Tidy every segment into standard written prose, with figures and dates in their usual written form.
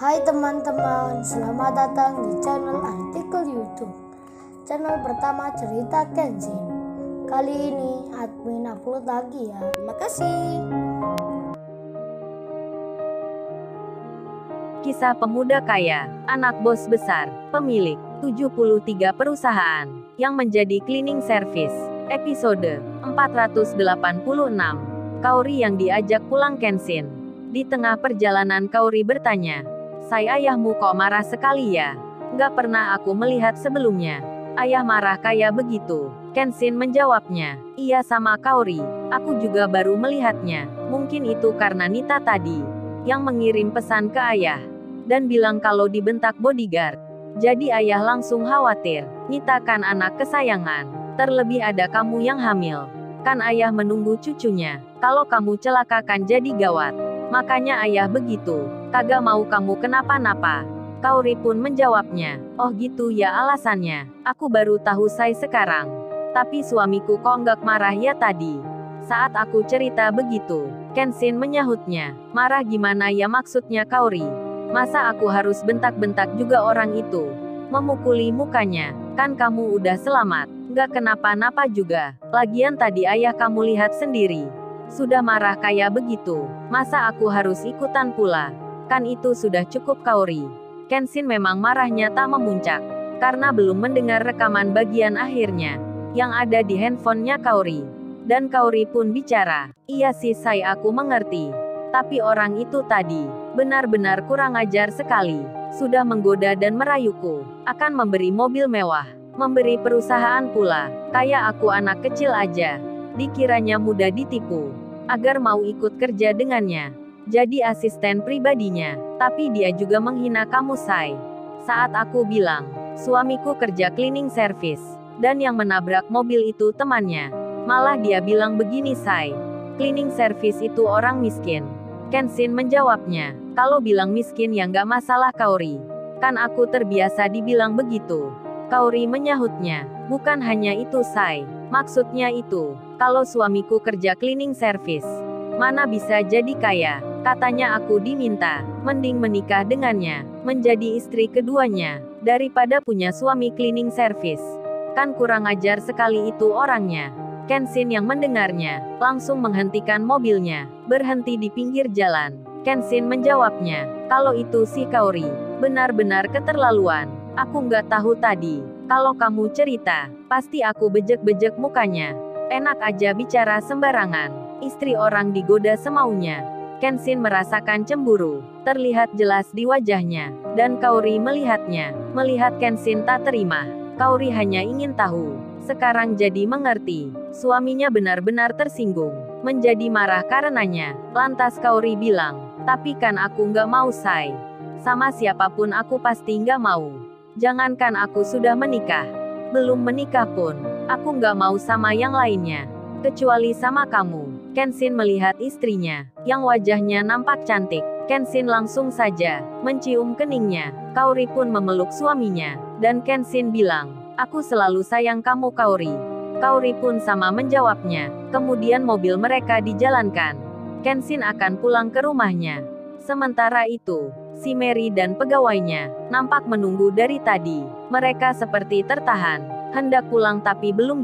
Hai teman-teman, selamat datang di channel artikel YouTube. Channel pertama cerita Kenshin. Kali ini admin upload lagi ya. Terima kasih. Kisah pemuda kaya, anak bos besar, pemilik 73 perusahaan, yang menjadi cleaning service. Episode 486. Kaori yang diajak pulang Kenshin. Di tengah perjalanan Kaori bertanya, "Say, ayahmu kok marah sekali ya? Nggak pernah aku melihat sebelumnya. Ayah marah kayak begitu." Kenshin menjawabnya, "Iya sama Kaori, aku juga baru melihatnya. Mungkin itu karena Nita tadi yang mengirim pesan ke ayah dan bilang kalau dibentak bodyguard. Jadi ayah langsung khawatir. Nita kan anak kesayangan. Terlebih ada kamu yang hamil. Kan ayah menunggu cucunya. Kalau kamu celaka kan jadi gawat. Makanya ayah begitu. Kagak mau kamu kenapa-napa." Kaori pun menjawabnya, "Oh gitu ya alasannya. Aku baru tahu saya sekarang. Tapi suamiku kok nggak marah ya tadi saat aku cerita begitu?" Kenshin menyahutnya, "Marah gimana ya maksudnya Kaori? Masa aku harus bentak-bentak juga orang itu?" Memukuli mukanya, "Kan kamu udah selamat. Nggak kenapa-napa juga. Lagian tadi ayah kamu lihat sendiri. Sudah marah kayak begitu. Masa aku harus ikutan pula? Kan itu sudah cukup Kaori." Kenshin memang marahnya tak memuncak. Karena belum mendengar rekaman bagian akhirnya yang ada di handphonenya Kaori. Dan Kaori pun bicara, "Iya sih saya aku mengerti. Tapi orang itu tadi benar-benar kurang ajar sekali. Sudah menggoda dan merayuku. Akan memberi mobil mewah. Memberi perusahaan pula. Kayak aku anak kecil aja. Dikiranya mudah ditipu. Agar mau ikut kerja dengannya. Jadi asisten pribadinya. Tapi dia juga menghina kamu Say. Saat aku bilang, suamiku kerja cleaning service. Dan yang menabrak mobil itu temannya. Malah dia bilang begini Say. Cleaning service itu orang miskin." Kenshin menjawabnya, "Kalau bilang miskin ya nggak masalah Kaori. Kan aku terbiasa dibilang begitu." Kaori menyahutnya, "Bukan hanya itu Say. Maksudnya itu, kalau suamiku kerja cleaning service, mana bisa jadi kaya. Katanya aku diminta, mending menikah dengannya, menjadi istri keduanya, daripada punya suami cleaning service. Kan kurang ajar sekali itu orangnya." Kenshin yang mendengarnya, langsung menghentikan mobilnya, berhenti di pinggir jalan. Kenshin menjawabnya, "Kalau itu sih Kaori, benar-benar keterlaluan. Aku nggak tahu tadi. Kalau kamu cerita, pasti aku bejek-bejek mukanya. Enak aja bicara sembarangan. Istri orang digoda semaunya." Kenshin merasakan cemburu, terlihat jelas di wajahnya. Dan Kaori melihatnya. Melihat Kenshin tak terima. Kaori hanya ingin tahu. Sekarang jadi mengerti. Suaminya benar-benar tersinggung. Menjadi marah karenanya. Lantas Kaori bilang, "Tapi kan aku nggak mau Say. Sama siapapun aku pasti nggak mau. Jangankan aku sudah menikah. Belum menikah pun, aku nggak mau sama yang lainnya. Kecuali sama kamu." Kenshin melihat istrinya, yang wajahnya nampak cantik. Kenshin langsung saja mencium keningnya. Kaori pun memeluk suaminya. Dan Kenshin bilang, "Aku selalu sayang kamu Kaori." Kaori pun sama menjawabnya. Kemudian mobil mereka dijalankan. Kenshin akan pulang ke rumahnya. Sementara itu, si Mary dan pegawainya nampak menunggu dari tadi. Mereka seperti tertahan, hendak pulang tapi belum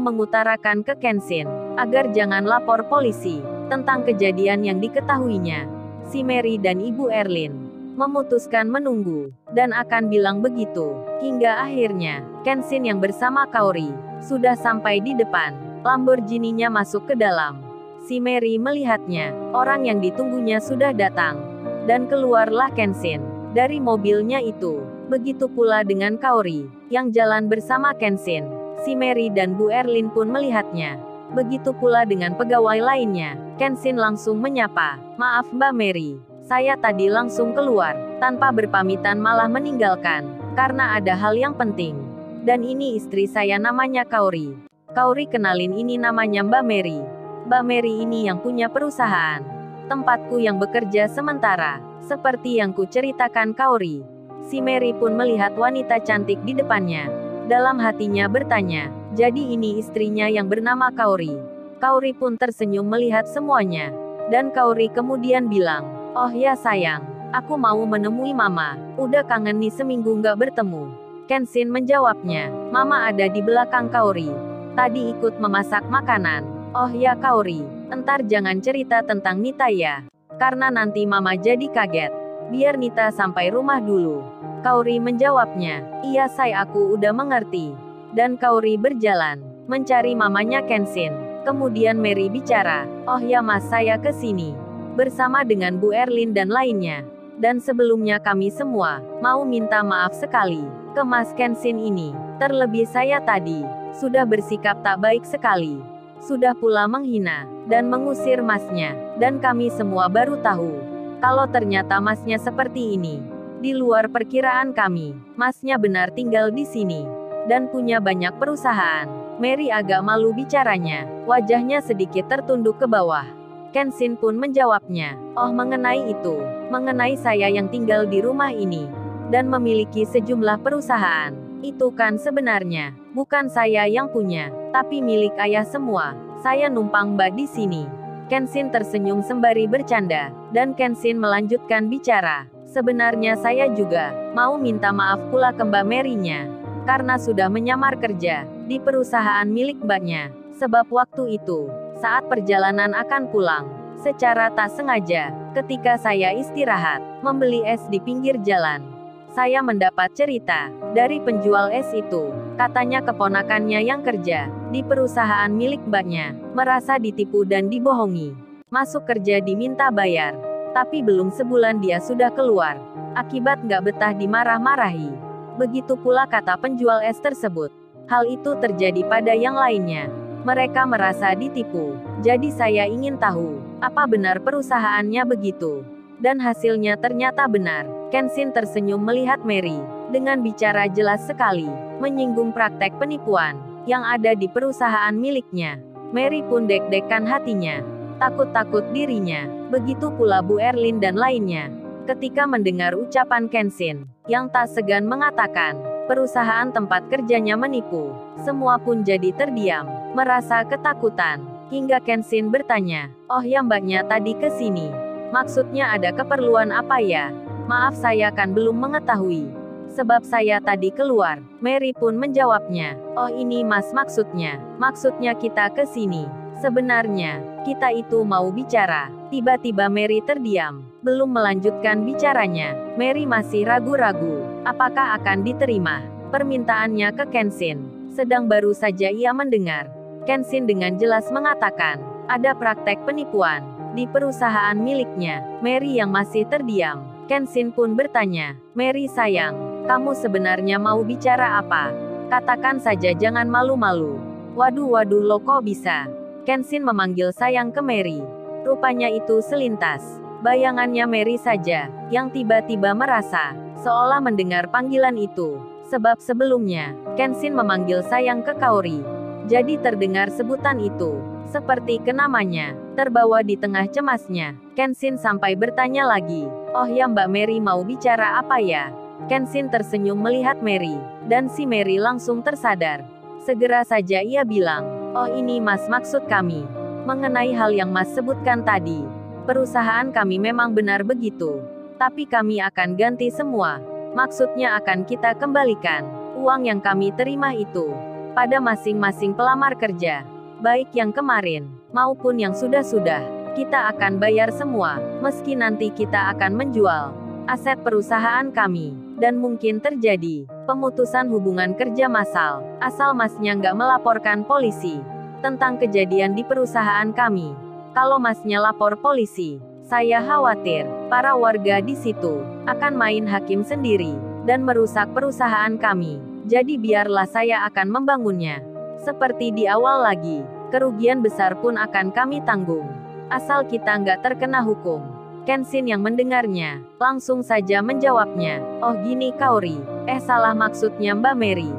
mengutarakan ke Kenshin, agar jangan lapor polisi, tentang kejadian yang diketahuinya. Si Mary dan Ibu Erlin memutuskan menunggu, dan akan bilang begitu, hingga akhirnya, Kenshin yang bersama Kaori, sudah sampai di depan. Lamborghini-nya masuk ke dalam. Si Mary melihatnya, orang yang ditunggunya sudah datang. Dan keluarlah Kenshin dari mobilnya itu. Begitu pula dengan Kaori, yang jalan bersama Kenshin. Si Mary dan Bu Erlin pun melihatnya. Begitu pula dengan pegawai lainnya. Kenshin langsung menyapa, "Maaf Mbak Mary, saya tadi langsung keluar, tanpa berpamitan malah meninggalkan, karena ada hal yang penting. Dan ini istri saya namanya Kaori. Kaori kenalin ini namanya Mbak Mary. Mbak Mary ini yang punya perusahaan tempatku yang bekerja sementara." Seperti yang ku ceritakan Kaori. Si Mary pun melihat wanita cantik di depannya. Dalam hatinya bertanya, jadi ini istrinya yang bernama Kaori. Kaori pun tersenyum melihat semuanya. Dan Kaori kemudian bilang, "Oh ya sayang, Aku mau menemui Mama. Udah kangen nih seminggu nggak bertemu. Kenshin menjawabnya. Mama ada di belakang Kaori. Tadi ikut memasak makanan. Oh ya Kaori, entar jangan cerita tentang Nita ya. Karena nanti Mama jadi kaget. Biar Nita sampai rumah dulu. Kaori menjawabnya. Iya aku udah mengerti. Dan Kaori berjalan mencari mamanya Kenshin. Kemudian Mary bicara. Oh ya Mas, saya ke sini bersama dengan Bu Erlin dan lainnya. Dan sebelumnya kami semua mau minta maaf sekali ke Mas Kenshin ini. Terlebih saya tadi sudah bersikap tak baik sekali. Sudah pula menghina dan mengusir Masnya. Dan kami semua baru tahu kalau ternyata Masnya seperti ini. Di luar perkiraan kami. Masnya benar tinggal di sini dan punya banyak perusahaan. Mary agak malu bicaranya. Wajahnya sedikit tertunduk ke bawah. Kenshin pun menjawabnya. Oh mengenai itu. Mengenai saya yang tinggal di rumah ini. Dan memiliki sejumlah perusahaan. Itu kan sebenarnya bukan saya yang punya. Tapi milik ayah semua. Saya numpang Mbak di sini. Kenshin tersenyum sembari bercanda. Dan Kenshin melanjutkan bicara. Sebenarnya saya juga mau minta maaf pula ke Mbak Mary-nya. Karena sudah menyamar kerja di perusahaan milik mbaknya. Sebab waktu itu, saat perjalanan akan pulang, secara tak sengaja, ketika saya istirahat, membeli es di pinggir jalan, saya mendapat cerita dari penjual es itu. Katanya keponakannya yang kerja di perusahaan milik mbaknya, merasa ditipu dan dibohongi. Masuk kerja diminta bayar, tapi belum sebulan dia sudah keluar. Akibat nggak betah dimarah-marahi. Begitu pula kata penjual es tersebut. Hal itu terjadi pada yang lainnya. Mereka merasa ditipu. Jadi saya ingin tahu, apa benar perusahaannya begitu? Dan hasilnya ternyata benar. Kenshin tersenyum melihat Mary. Dengan bicara jelas sekali, menyinggung praktek penipuan yang ada di perusahaan miliknya. Mary pun deg-degan hatinya. Takut-takut dirinya. Begitu pula Bu Erlin dan lainnya. Ketika mendengar ucapan Kenshin, yang tak segan mengatakan, perusahaan tempat kerjanya menipu, semua pun jadi terdiam, merasa ketakutan, hingga Kenshin bertanya, oh ya mbaknya tadi ke sini, maksudnya ada keperluan apa ya? Maaf saya kan belum mengetahui, sebab saya tadi keluar. Mary pun menjawabnya, oh ini Mas maksudnya kita ke sini. Sebenarnya, kita itu mau bicara. Tiba-tiba Mary terdiam. Belum melanjutkan bicaranya. Mary masih ragu-ragu. Apakah akan diterima permintaannya ke Kenshin? Sedang baru saja ia mendengar. Kenshin dengan jelas mengatakan, ada praktek penipuan di perusahaan miliknya. Mary yang masih terdiam. Kenshin pun bertanya, Mary sayang, kamu sebenarnya mau bicara apa? Katakan saja jangan malu-malu. Waduh lo kok bisa? Kenshin memanggil sayang ke Mary. Rupanya itu selintas bayangannya Mary saja, yang tiba-tiba merasa seolah mendengar panggilan itu. Sebab sebelumnya, Kenshin memanggil sayang ke Kaori. Jadi terdengar sebutan itu, seperti ke namanya. Terbawa di tengah cemasnya, Kenshin sampai bertanya lagi, oh ya Mbak Mary mau bicara apa ya? Kenshin tersenyum melihat Mary, dan si Mary langsung tersadar. Segera saja ia bilang, oh ini Mas maksud kami. Mengenai hal yang Mas sebutkan tadi. Perusahaan kami memang benar begitu. Tapi kami akan ganti semua. Maksudnya akan kita kembalikan uang yang kami terima itu pada masing-masing pelamar kerja. Baik yang kemarin, maupun yang sudah-sudah. Kita akan bayar semua. Meski nanti kita akan menjual aset perusahaan kami. Dan mungkin terjadi pemutusan hubungan kerja massal, asal Masnya nggak melaporkan polisi tentang kejadian di perusahaan kami. Kalau Masnya lapor polisi, saya khawatir para warga di situ akan main hakim sendiri dan merusak perusahaan kami. Jadi biarlah saya akan membangunnya. Seperti di awal lagi, kerugian besar pun akan kami tanggung, asal kita nggak terkena hukum. Kenshin yang mendengarnya, langsung saja menjawabnya, oh gini Kaori, salah maksudnya Mbak Mary.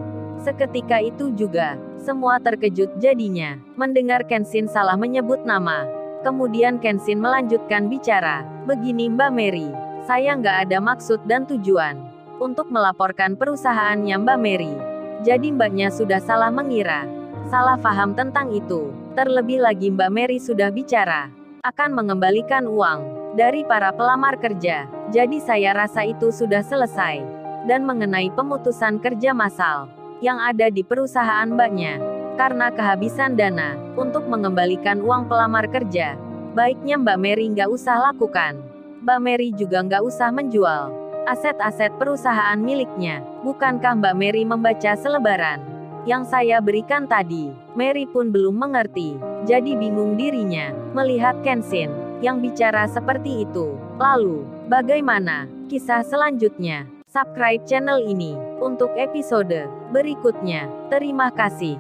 Seketika itu juga, semua terkejut jadinya, mendengar Kenshin salah menyebut nama. Kemudian Kenshin melanjutkan bicara, begini Mbak Mary, saya nggak ada maksud dan tujuan untuk melaporkan perusahaannya Mbak Mary. Jadi mbaknya sudah salah mengira, salah paham tentang itu. Terlebih lagi Mbak Mary sudah bicara, akan mengembalikan uang dari para pelamar kerja. Jadi saya rasa itu sudah selesai. Dan mengenai pemutusan kerja massal yang ada di perusahaan mbaknya, karena kehabisan dana untuk mengembalikan uang pelamar kerja, baiknya Mbak Mary nggak usah lakukan. Mbak Mary juga nggak usah menjual aset-aset perusahaan miliknya. Bukankah Mbak Mary membaca selebaran yang saya berikan tadi? Mary pun belum mengerti, jadi bingung dirinya melihat Kenshin yang bicara seperti itu. Lalu, bagaimana kisah selanjutnya? Subscribe channel ini untuk episode berikutnya. Terima kasih.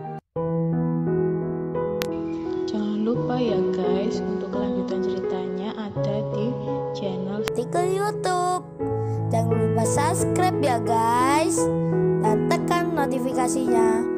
Jangan lupa ya guys, untuk kelanjutan ceritanya ada di channel Artikel YouTube. Jangan lupa subscribe ya guys, dan tekan notifikasinya